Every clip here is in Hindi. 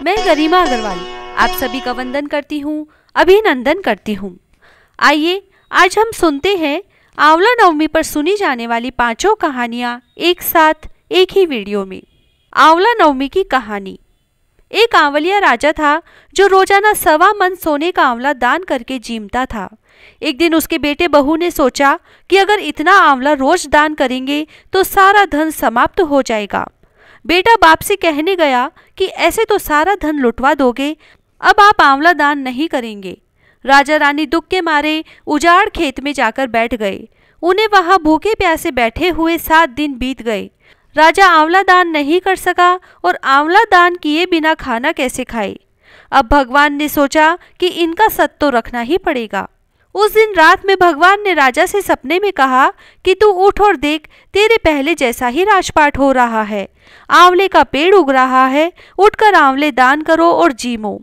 मैं गरिमा अग्रवाल आप सभी का वंदन करती हूँ, अभिनंदन करती हूँ। आइए आज हम सुनते हैं आंवला नवमी पर सुनी जाने वाली 5 कहानियाँ एक साथ एक ही वीडियो में। आंवला नवमी की कहानी। एक आंवलिया राजा था जो रोजाना 1.25 मन सोने का आंवला दान करके जीमता था। एक दिन उसके बेटे बहू ने सोचा कि अगर इतना आंवला रोज दान करेंगे तो सारा धन समाप्त हो जाएगा। बेटा बाप से कहने गया कि ऐसे तो सारा धन लुटवा दोगे, अब आप आंवला दान नहीं करेंगे। राजा रानी दुख के मारे उजाड़ खेत में जाकर बैठ गए। उन्हें वहां भूखे प्यासे बैठे हुए 7 दिन बीत गए। राजा आंवला दान नहीं कर सका और आंवला दान किए बिना खाना कैसे खाए। अब भगवान ने सोचा कि इनका सत तो रखना ही पड़ेगा। उस दिन रात में भगवान ने राजा से सपने में कहा कि तू उठ और देख, तेरे पहले जैसा ही राजपाट हो रहा है। आंवले का पेड़ उग रहा है, उठकर आंवले दान करो और जीमो।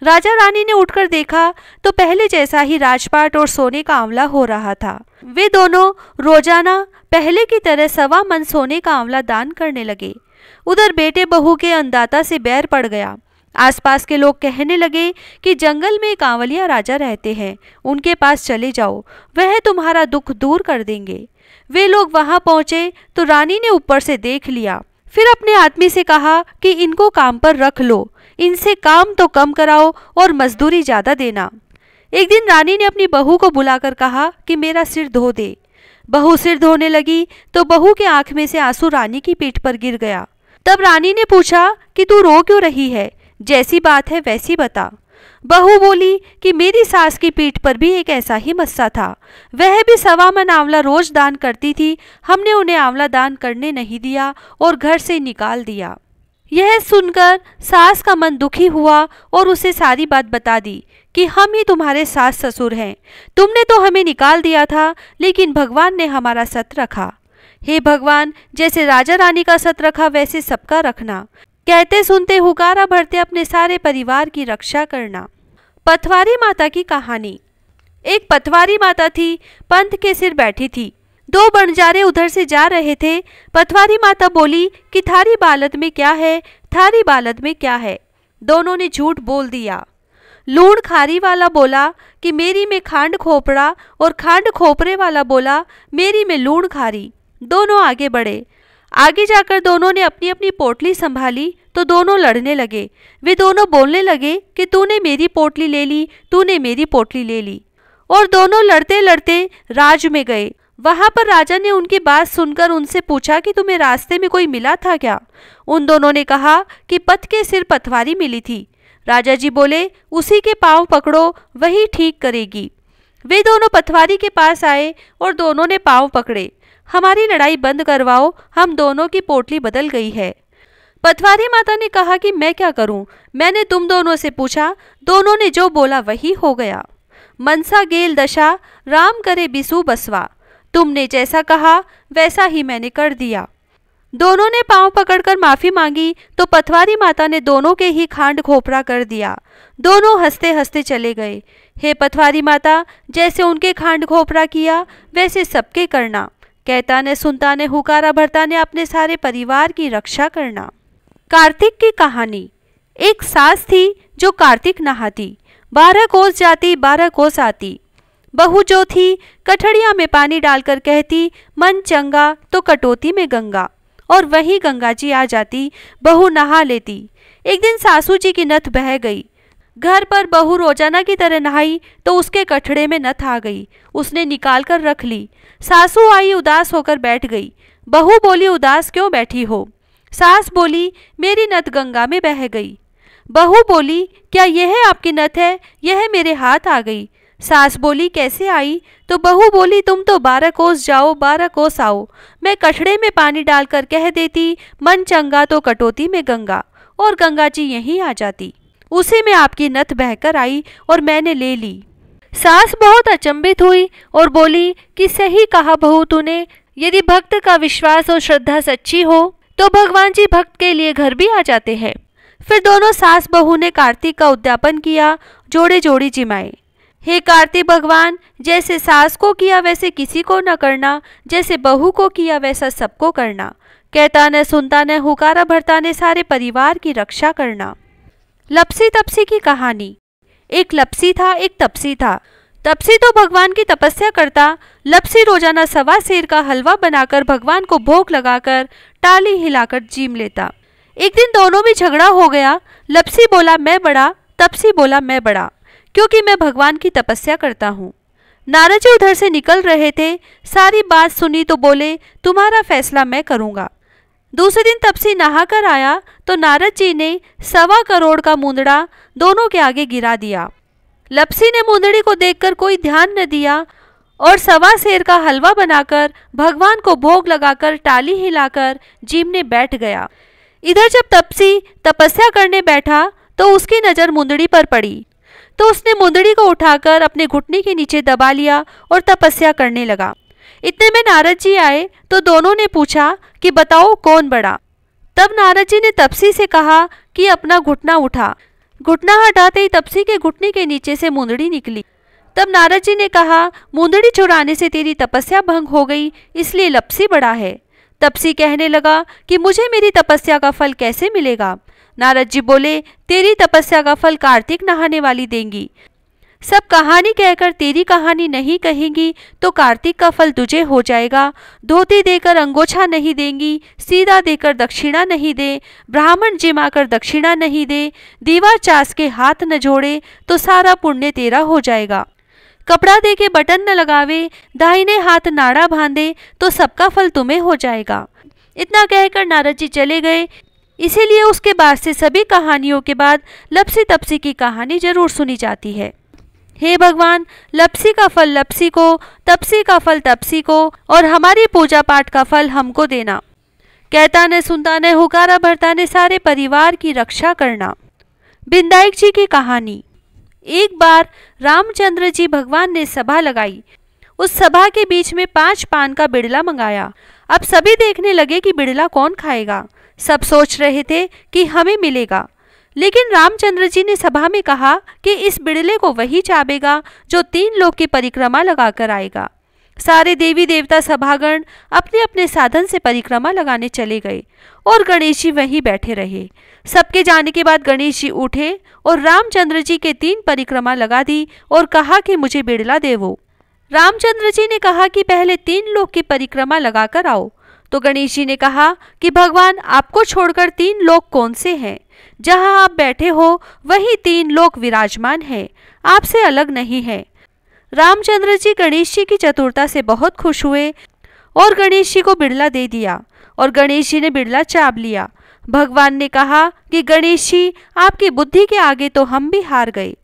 राजा रानी ने उठकर देखा तो पहले जैसा ही राजपाट और सोने का आंवला हो रहा था। वे दोनों रोजाना पहले की तरह 1.25 मन सोने का आंवला दान करने लगे। उधर बेटे बहू के अन्नदाता से बैर पड़ गया। आसपास के लोग कहने लगे कि जंगल में एक आंवलिया राजा रहते हैं, उनके पास चले जाओ, वह तुम्हारा दुख दूर कर देंगे। वे लोग वहां पहुंचे तो रानी ने ऊपर से देख लिया। फिर अपने आदमी से कहा कि इनको काम पर रख लो, इनसे काम तो कम कराओ और मजदूरी ज्यादा देना। एक दिन रानी ने अपनी बहू को बुलाकर कहा कि मेरा सिर धो दे। बहू सिर धोने लगी तो बहू के आंख में से आंसू रानी की पीठ पर गिर गया। तब रानी ने पूछा कि तू रो क्यों रही है, जैसी बात है वैसी बता। बहू बोली कि मेरी सास की पीठ पर भी एक ऐसा ही मस्सा था, वह भी 1.25 मन आंवला रोज दान करती थी। हमने उन्हें आंवला दान करने नहीं दिया और घर से निकाल दिया। यह सुनकर सास का मन दुखी हुआ और उसे सारी बात बता दी कि हम ही तुम्हारे सास ससुर हैं, तुमने तो हमें निकाल दिया था, लेकिन भगवान ने हमारा सत रखा। हे भगवान, जैसे राजा रानी का सत रखा वैसे सबका रखना। कहते सुनते हुकारा भरते अपने सारे परिवार की रक्षा करना। पथवारी माता की कहानी। एक पथवारी माता थी, पंथ के सिर बैठी थी। 2 बंजारे उधर से जा रहे थे। पथवारी माता बोली कि थारी बालद में क्या है, थारी बालद में क्या है। दोनों ने झूठ बोल दिया। लूण खारी वाला बोला कि मेरी में खांड खोपड़ा, और खांड खोपरे वाला बोला मेरी में लूण खारी। दोनों आगे बढ़े। आगे जाकर दोनों ने अपनी अपनी पोटली संभाली तो दोनों लड़ने लगे। वे दोनों बोलने लगे कि तूने मेरी पोटली ले ली, तूने मेरी पोटली ले ली, और दोनों लड़ते लड़ते राज में गए। वहां पर राजा ने उनकी बात सुनकर उनसे पूछा कि तुम्हें रास्ते में कोई मिला था क्या। उन दोनों ने कहा कि पथ के सिर पथवारी मिली थी। राजा जी बोले उसी के पांव पकड़ो, वही ठीक करेगी। वे दोनों पथवारी के पास आए और दोनों ने पांव पकड़े। हमारी लड़ाई बंद करवाओ, हम दोनों की पोटली बदल गई है। पथवारी माता ने कहा कि मैं क्या करूं, मैंने तुम दोनों से पूछा, दोनों ने जो बोला वही हो गया। मनसा गेल दशा, राम करे बिसु बसवा। तुमने जैसा कहा वैसा ही मैंने कर दिया। दोनों ने पांव पकड़कर माफी मांगी तो पथवारी माता ने दोनों के ही खांड खोपड़ा कर दिया। दोनों हंसते हंसते चले गए। हे पथवारी माता, जैसे उनके खांड खोपड़ा किया वैसे सबके करना। कहता ने सुनता ने हुकारा भरता ने अपने सारे परिवार की रक्षा करना। कार्तिक की कहानी। एक सास थी जो कार्तिक नहाती, 12 कोस जाती 12 कोस आती। बहू जो थी कठड़िया में पानी डालकर कहती मन चंगा तो कटोती में गंगा, और वही गंगा जी आ जाती, बहू नहा लेती। एक दिन सासू जी की नथ बह गई। घर पर बहू रोजाना की तरह नहाई तो उसके कठड़े में नथ आ गई। उसने निकाल कर रख ली। सासू आई, उदास होकर बैठ गई। बहू बोली उदास क्यों बैठी हो। सास बोली मेरी नथ गंगा में बह गई। बहू बोली क्या यह आपकी नथ है, यह मेरे हाथ आ गई। सास बोली कैसे आई, तो बहू बोली तुम तो 12 कोस जाओ 12 कोस आओ। मैं कठड़े में पानी डालकर कह देती मन चंगा तो कटोती में गंगा, और गंगा जी यहीं आ जाती। उसी में आपकी नथ बहकर आई और मैंने ले ली। सास बहुत अचंभित हुई और बोली कि सही कहा बहू तूने, यदि भक्त का विश्वास और श्रद्धा सच्ची हो तो भगवान जी भक्त के लिए घर भी आ जाते हैं। फिर दोनों सास बहू ने कार्तिक का उद्यापन किया, जोड़े जोड़ी जिमाए। हे कार्तिक भगवान, जैसे सास को किया वैसे किसी को न करना, जैसे बहू को किया वैसा सबको करना। कहता न सुनता न हुकारा भरता ने सारे परिवार की रक्षा करना। लपसी तपसी की कहानी। एक लपसी था, एक तपसी था। तपसी तो भगवान की तपस्या करता, लपसी रोजाना सवा सेर का हलवा बनाकर भगवान को भोग लगाकर टाली हिलाकर जीम लेता। एक दिन दोनों में झगड़ा हो गया। लपसी बोला मैं बड़ा, तपसी बोला मैं बड़ा, क्योंकि मैं भगवान की तपस्या करता हूँ। नारद जी उधर से निकल रहे थे, सारी बात सुनी तो बोले तुम्हारा फैसला मैं करूँगा। दूसरे दिन तपसी नहाकर आया तो नारद जी ने 1.25 करोड़ का मुंदड़ा दोनों के आगे गिरा दिया। लपसी ने मुंदड़ी को देखकर कोई ध्यान न दिया और सवा सेर का हलवा बनाकर भगवान को भोग लगाकर टाली हिलाकर जीमने बैठ गया। इधर जब तपसी तपस्या करने बैठा तो उसकी नज़र मुंदड़ी पर पड़ी, तो उसने मुंदड़ी को उठाकर अपने घुटने के नीचे दबा लिया और तपस्या करने लगा। इतने में नारद जी आए तो दोनों ने पूछा कि बताओ कौन बड़ा। तब नारद जी ने तपसी से कहा कि अपना घुटना उठा। घुटना हटाते ही तपसी के घुटने के नीचे से मुंदड़ी निकली। तब नारद जी ने कहा मुंदड़ी चुराने से तेरी तपस्या भंग हो गई, इसलिए लपसी बड़ा है। तपसी कहने लगा कि मुझे मेरी तपस्या का फल कैसे मिलेगा। नारद जी बोले तेरी तपस्या का फल कार्तिक नहाने वाली देंगी। सब कहानी कहकर तेरी कहानी नहीं कहेंगी तो कार्तिक का फल तुझे हो जाएगा। धोती देकर अंगोछा नहीं देंगी, सीधा देकर दक्षिणा नहीं दे, ब्राह्मण जिमाकर दक्षिणा नहीं दे, दीवा चास के हाथ न जोड़े तो सारा पुण्य तेरा हो जाएगा। कपड़ा दे के बटन न लगावे, दाहिने हाथ नाड़ा बांधे तो सबका फल तुम्हें हो जाएगा। इतना कहकर नारद जी चले गए। इसीलिए उसके बाद से सभी कहानियों के बाद लपसी तपसी की कहानी जरूर सुनी जाती है। हे भगवान, लपसी का फल लपसी को, तपसी का फल तपसी को और हमारी पूजा पाठ का फल हमको देना। कहता ने सुनता ने हुकारा भरता ने सारे परिवार की रक्षा करना। बिंदाई जी की कहानी। एक बार रामचंद्र जी भगवान ने सभा लगाई। उस सभा के बीच में 5 पान का बिड़ला मंगाया। अब सभी देखने लगे कि बिड़ला कौन खाएगा। सब सोच रहे थे कि हमें मिलेगा, लेकिन रामचंद्र जी ने सभा में कहा कि इस बिड़ले को वही चाबेगा जो 3 लोक की परिक्रमा लगाकर आएगा। सारे देवी देवता सभागण अपने अपने साधन से परिक्रमा लगाने चले गए और गणेश जी वहीं बैठे रहे। सबके जाने के बाद गणेश जी उठे और रामचंद्र जी के 3 परिक्रमा लगा दी और कहा कि मुझे बिड़ला देवो। रामचंद्र जी ने कहा कि पहले 3 लोक की परिक्रमा लगाकर आओ। तो गणेश जी ने कहा कि भगवान आपको छोड़कर 3 लोक कौन से हैं? जहां आप बैठे हो वही 3 लोक विराजमान है, आपसे अलग नहीं है। रामचंद्र जी गणेश जी की चतुरता से बहुत खुश हुए और गणेश जी को बिड़ला दे दिया और गणेश जी ने बिड़ला चाब लिया। भगवान ने कहा कि गणेश जी आपकी बुद्धि के आगे तो हम भी हार गए।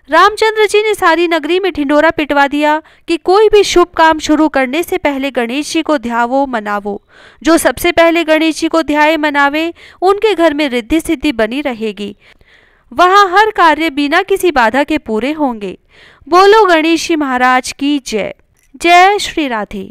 रामचंद्र जी ने सारी नगरी में ढिंढोरा पिटवा दिया कि कोई भी शुभ काम शुरू करने से पहले गणेश जी को ध्यावो मनावो। जो सबसे पहले गणेश जी को ध्याए मनावे उनके घर में रिद्धि सिद्धि बनी रहेगी। वहाँ हर कार्य बिना किसी बाधा के पूरे होंगे। बोलो गणेश जी महाराज की जय। जय श्री राधे।